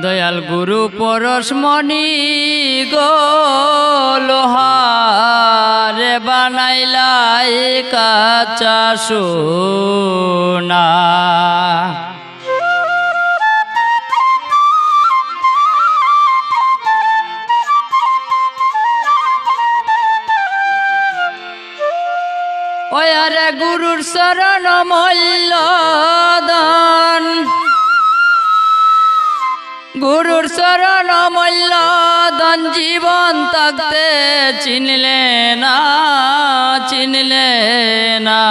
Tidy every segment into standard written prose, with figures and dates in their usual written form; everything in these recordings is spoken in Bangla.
দয়াল গুরু পরশমণি গো লোহারে বানাইলাই কাঁচা সোনা। ওয়ারে গুরুর শরণ মূল্যদান, গুরুর শরণ মূল্যদান, জীবন থাকতে চিনলে না, চিনলে না।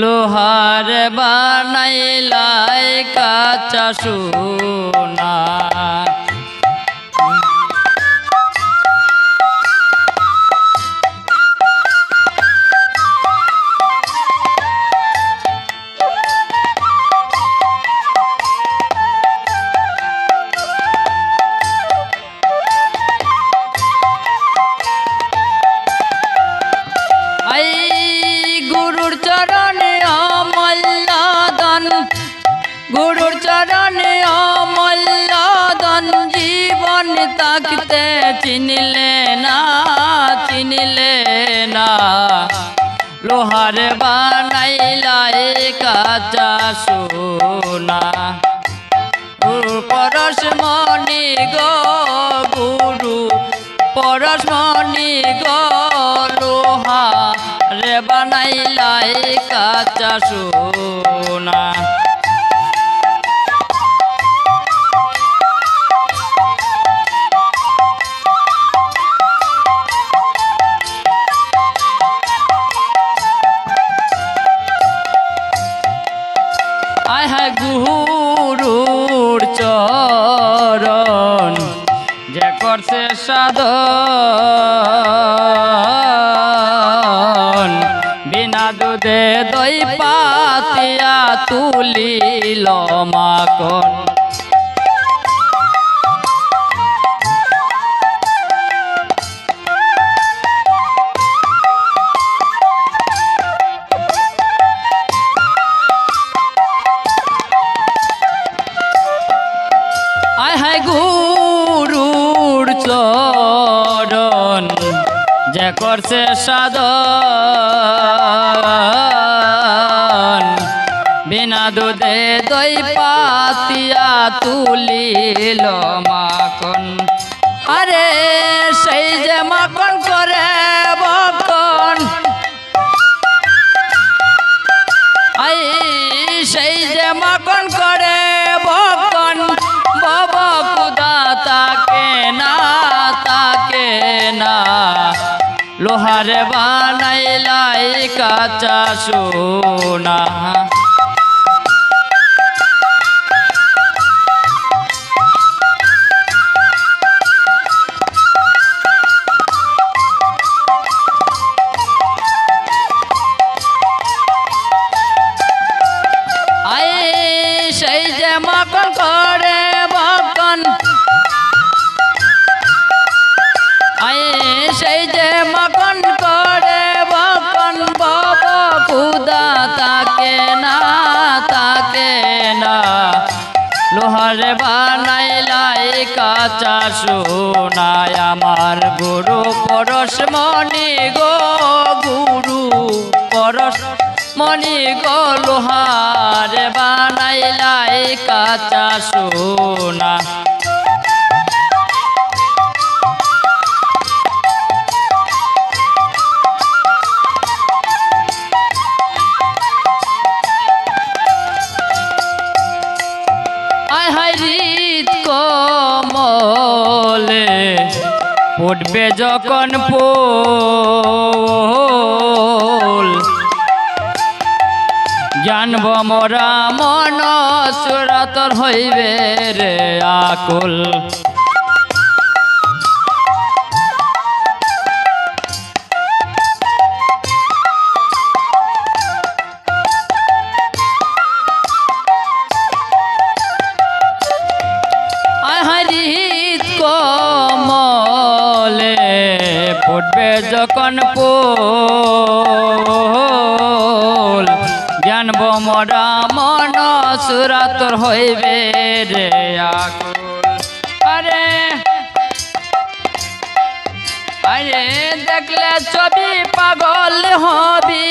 লোহার বানাইলাই কাঁচা সোনা। গুরুর চরণে অমূল্যদান, গুরুর চরণে অমূল্যদান, জীবন থাকতে চিনলে না, চিনলে না। লোহার বানাইলাই কাঁচা সোনা। গুরু পরশমণি গো, গুরু পরশমণি গো লোহারে বানাইলাই কাঁচা সোনা। আয় হায় গুরুর চরণ যে করছে সাধন, বিনা দুধে দই পাতিয়া তুলিল মাখন। আয় হায় গুরুর চরণ যে করছে সাধন, বিনা দুধে দই পাতিয়া তুলিল মাখন। আরে সেই যে মাখন করে বকন, আই সেই যে মাখন করে বকন, বাবা খুদা তাকে না, তাকে না। লোহার বানাইলাই কাঁচা সোনা। আই সেই যে মাখন করে বকন, আই সেই যে মাখন করে বকন, বাবা খুদা তাকে না, তাকে না। লোহার বানাইলাই কাঁচা সোনা। আমার গুরু পরশমণি গো, গুরু পরশমণি গো লোহার বানাইলাই কাঁচা সোনা। আয় হায় হৃদ কমলে ফুটবে যখন ফুল, জানব মোরা মন সুরাতর হইবে রে আকুল। হৃদ কমলে ফুটবে যখন ফুল, জানব মোরা মন সুরাতর হইবে রে আকুল। আরে আরে দেখলে ছবি পাগল হবি,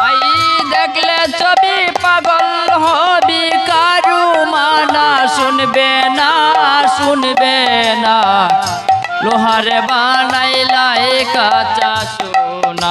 আই দেখলে ছবি পাগল হবি, কারু মানা শুনবে না, শুনবে না। লোহারে বানাইলাই কাঁচা সোনা,